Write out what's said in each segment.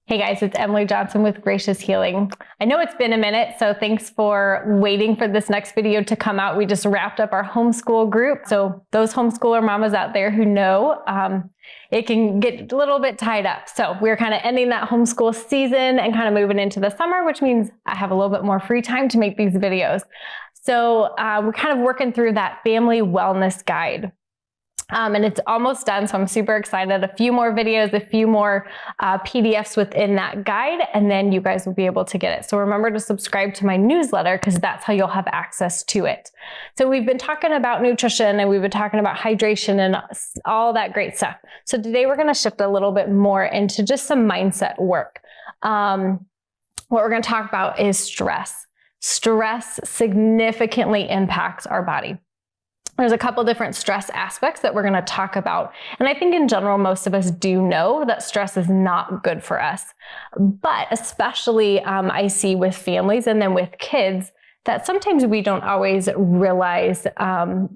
Hey guys, it's Emily Johnson with Gracious Healing. I know it's been a minute, so thanks for waiting for this next video to come out. We just wrapped up our homeschool group. So those homeschooler mamas out there who know, it can get a little bit tied up. So we're kind of ending that homeschool season and kind of moving into the summer, which means I have a little bit more free time to make these videos. So we're kind of working through that family wellness guide. And it's almost done, so I'm super excited. A few more videos, a few more PDFs within that guide, and then you guys will be able to get it. So remember to subscribe to my newsletter because that's how you'll have access to it. So we've been talking about nutrition and we've been talking about hydration and all that great stuff. So today we're going to shift a little bit more into just some mindset work. What we're going to talk about is stress. Stress significantly impacts our body. There's a couple different stress aspects that we're going to talk about. And I think in general, most of us do know that stress is not good for us. But especially I see with families and then with kids that sometimes we don't always realize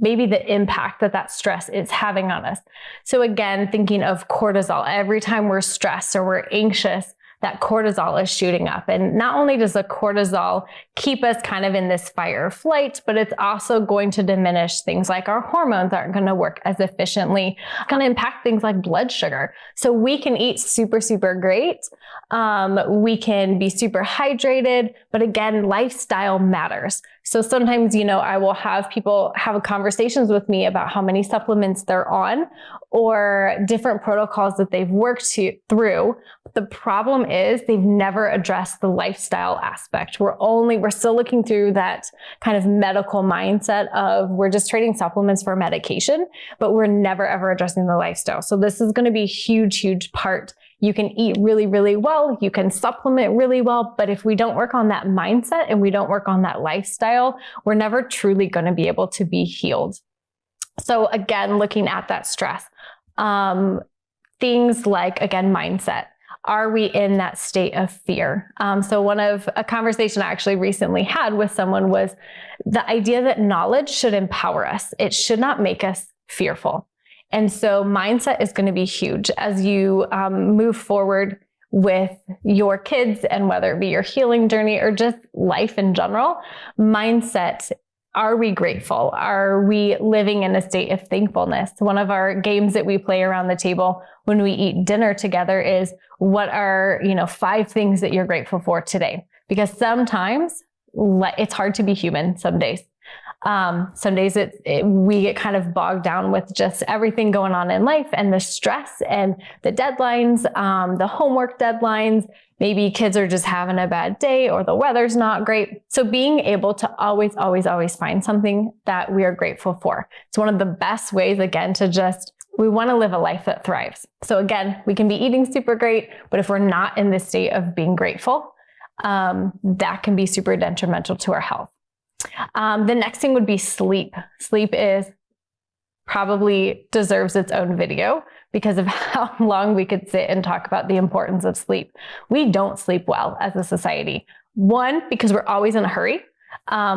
maybe the impact that stress is having on us. So again, thinking of cortisol, every time we're stressed or we're anxious, that cortisol is shooting up. And not only does the cortisol keep us kind of in this fight or flight, but it's also going to diminish things like our hormones aren't going to work as efficiently. It's going to impact things like blood sugar. So we can eat super, super great. We can be super hydrated, but again, lifestyle matters. So sometimes, I will have people have conversations with me about how many supplements they're on or different protocols that they've worked through. The problem is they've never addressed the lifestyle aspect. We're still looking through that kind of medical mindset of we're just trading supplements for medication, but we're never ever addressing the lifestyle. So this is going to be a huge, huge part. You can eat really, really well. You can supplement really well. But if we don't work on that mindset and we don't work on that lifestyle, we're never truly going to be able to be healed. So again, looking at that stress, things like, again, mindset. Are we in that state of fear? So a conversation I actually recently had with someone was the idea that knowledge should empower us. It should not make us fearful. And so mindset is going to be huge as you move forward with your kids and whether it be your healing journey or just life in general. Mindset. Are we grateful? Are we living in a state of thankfulness? One of our games that we play around the table when we eat dinner together is what are, 5 things that you're grateful for today? Because sometimes it's hard to be human some days. Some days we get kind of bogged down with just everything going on in life and the stress and the deadlines, the homework deadlines. Maybe kids are just having a bad day or the weather's not great. So being able to always, always, always find something that we are grateful for. It's one of the best ways, again, we want to live a life that thrives. So again, we can be eating super great, but if we're not in this state of being grateful, that can be super detrimental to our health. The next thing would be sleep. Sleep probably deserves its own video because of how long we could sit and talk about the importance of sleep. We don't sleep well as a society. One, because we're always in a hurry.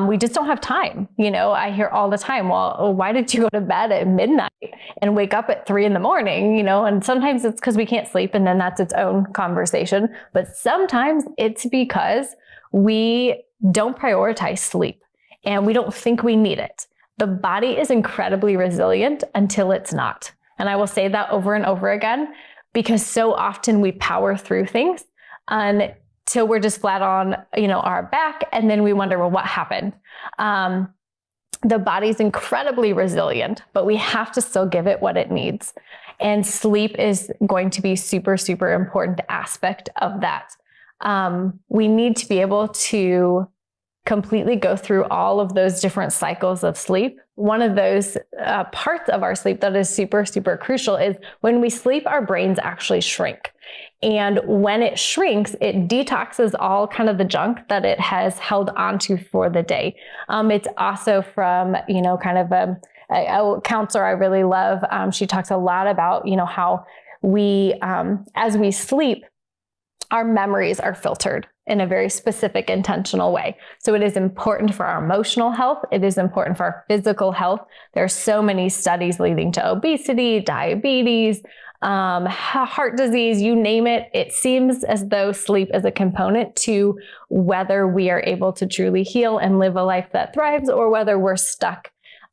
We just don't have time. I hear all the time, well, why did you go to bed at midnight and wake up at 3 a.m? And sometimes it's because we can't sleep and then that's its own conversation. But sometimes it's because we don't prioritize sleep and we don't think we need it. The body is incredibly resilient until it's not. And I will say that over and over again, because so often we power through things until we're just flat on, our back. And then we wonder, well, what happened? The body's incredibly resilient, but we have to still give it what it needs. And sleep is going to be super, super important aspect of that. We need to be able to completely go through all of those different cycles of sleep. One of those parts of our sleep that is super, super crucial is when we sleep, our brains actually shrink. And when it shrinks, it detoxes all kind of the junk that it has held onto for the day. It's also from, kind of a counselor I really love. She talks a lot about, how we, as we sleep, our memories are filtered in a very specific, intentional way. So it is important for our emotional health. It is important for our physical health. There are so many studies leading to obesity, diabetes, heart disease, you name it. It seems as though sleep is a component to whether we are able to truly heal and live a life that thrives, or whether we're stuck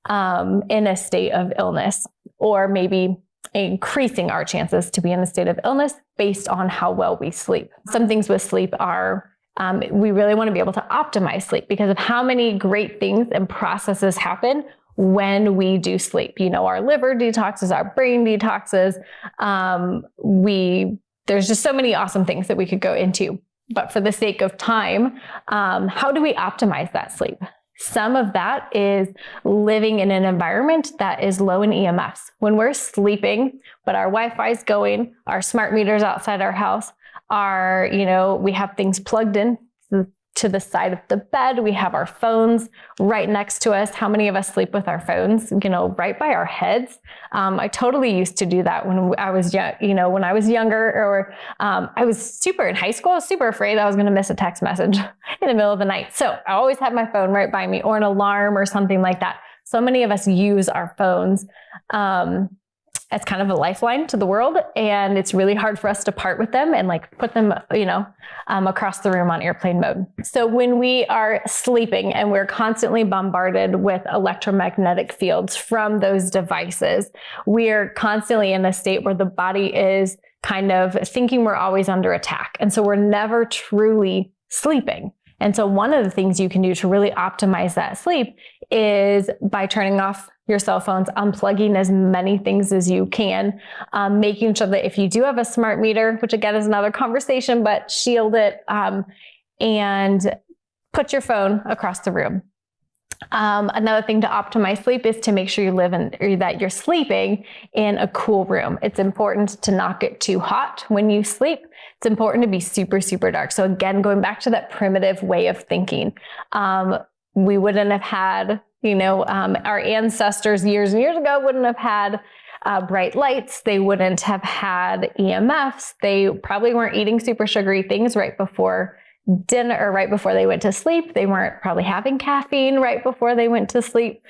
in a state of illness, or maybe increasing our chances to be in a state of illness based on how well we sleep. Some things with sleep are we really want to be able to optimize sleep because of how many great things and processes happen when we do sleep. Our liver detoxes, our brain detoxes. There's just so many awesome things that we could go into. But for the sake of time, how do we optimize that sleep? Some of that is living in an environment that is low in EMFs. When we're sleeping, but our Wi-Fi is going, our smart meters outside our house we have things plugged in to the side of the bed. We have our phones right next to us. How many of us sleep with our phones, right by our heads? I totally used to do that when I was younger, or I was super in high school. I was super afraid I was going to miss a text message in the middle of the night. So I always had my phone right by me, or an alarm or something like that. So many of us use our phones as kind of a lifeline to the world. And it's really hard for us to part with them and put them, across the room on airplane mode. So when we are sleeping and we're constantly bombarded with electromagnetic fields from those devices, we're constantly in a state where the body is kind of thinking we're always under attack. And so we're never truly sleeping. And so one of the things you can do to really optimize that sleep is by turning off your cell phones, unplugging as many things as you can, making sure that if you do have a smart meter, which again is another conversation, but shield it and put your phone across the room. Another thing to optimize sleep is to make sure that you're sleeping in a cool room. It's important to not get too hot when you sleep. It's important to be super, super dark. So again, going back to that primitive way of thinking, we wouldn't have had, our ancestors years and years ago wouldn't have had bright lights. They wouldn't have had EMFs. They probably weren't eating super sugary things right before dinner or right before they went to sleep. They weren't probably having caffeine right before they went to sleep.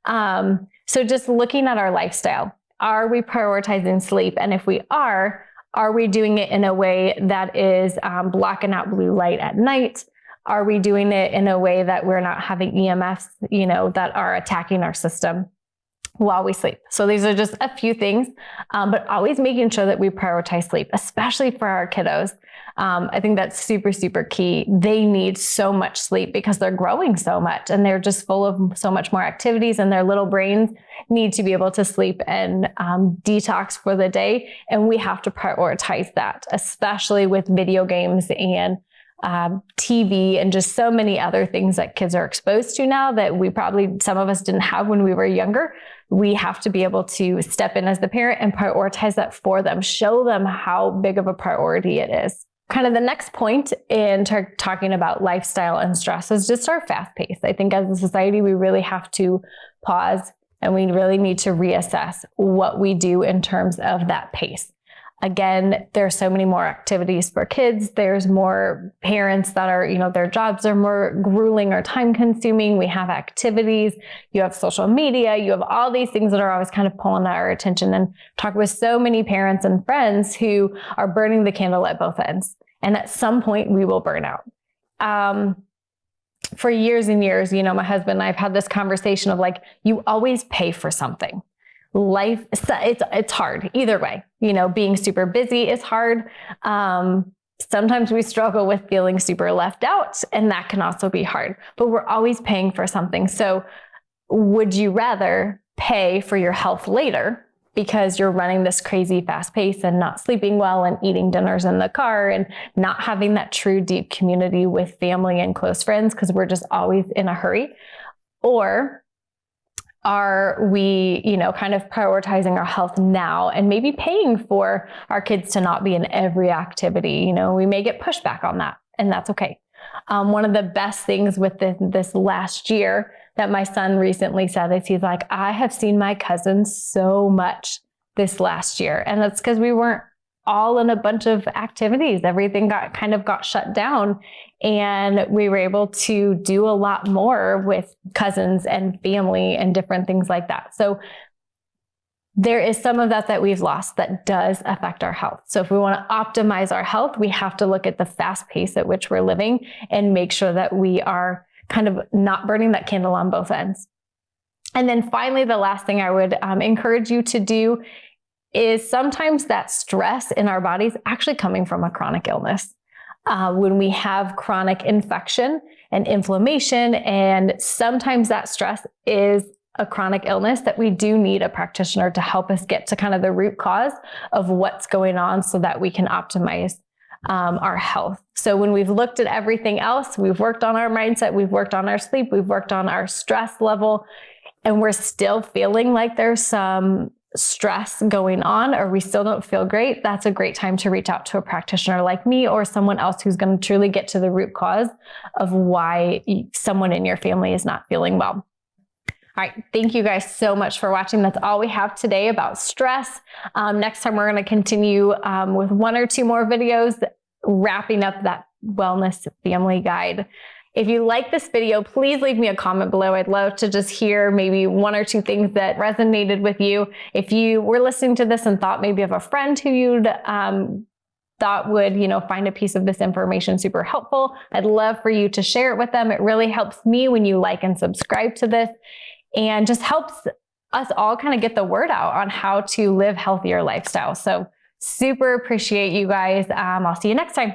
So just looking at our lifestyle, are we prioritizing sleep? And if we are we doing it in a way that is blocking out blue light at night? Are we doing it in a way that we're not having EMFs, that are attacking our system while we sleep? So these are just a few things, but always making sure that we prioritize sleep, especially for our kiddos. I think that's super, super key. They need so much sleep because they're growing so much and they're just full of so much more activities, and their little brains need to be able to sleep and detox for the day. And we have to prioritize that, especially with video games and TV and just so many other things that kids are exposed to now that some of us didn't have when we were younger. We have to be able to step in as the parent and prioritize that for them, show them how big of a priority it is. Kind of the next point in talking about lifestyle and stress is just our fast pace. I think as a society, we really have to pause and we really need to reassess what we do in terms of that pace. Again, there are so many more activities for kids. There's more parents that are, their jobs are more grueling or time consuming. We have activities, you have social media, you have all these things that are always kind of pulling our attention, and talk with so many parents and friends who are burning the candle at both ends. And at some point we will burn out. For years and years, my husband and I have had this conversation of you always pay for something. Life, it's hard either way. Being super busy is hard. Sometimes we struggle with feeling super left out, and that can also be hard, but we're always paying for something. So would you rather pay for your health later because you're running this crazy fast pace and not sleeping well and eating dinners in the car and not having that true deep community with family and close friends because we're just always in a hurry? Or are we, kind of prioritizing our health now and maybe paying for our kids to not be in every activity? We may get pushback on that, and that's okay. One of the best things with this last year that my son recently said is he's like, I have seen my cousins so much this last year. And that's because we weren't all in a bunch of activities. Everything got shut down, and we were able to do a lot more with cousins and family and different things like that. So there is some of that we've lost that does affect our health. So if we want to optimize our health, we have to look at the fast pace at which we're living and make sure that we are kind of not burning that candle on both ends. And then finally, the last thing I would encourage you to do is sometimes that stress in our bodies actually coming from a chronic illness. When we have chronic infection and inflammation, and sometimes that stress is a chronic illness, that we do need a practitioner to help us get to kind of the root cause of what's going on so that we can optimize our health. So when we've looked at everything else, we've worked on our mindset, we've worked on our sleep, we've worked on our stress level, and we're still feeling like there's some stress going on, or we still don't feel great, that's a great time to reach out to a practitioner like me or someone else who's going to truly get to the root cause of why someone in your family is not feeling well. All right. Thank you guys so much for watching. That's all we have today about stress. Next time, we're going to continue with 1 or 2 more videos, wrapping up that wellness family guide. If you like this video, please leave me a comment below. I'd love to just hear maybe 1 or 2 things that resonated with you. If you were listening to this and thought maybe of a friend who you'd thought would, find a piece of this information super helpful, I'd love for you to share it with them. It really helps me when you like and subscribe to this, and just helps us all kind of get the word out on how to live healthier lifestyles. So super appreciate you guys. I'll see you next time.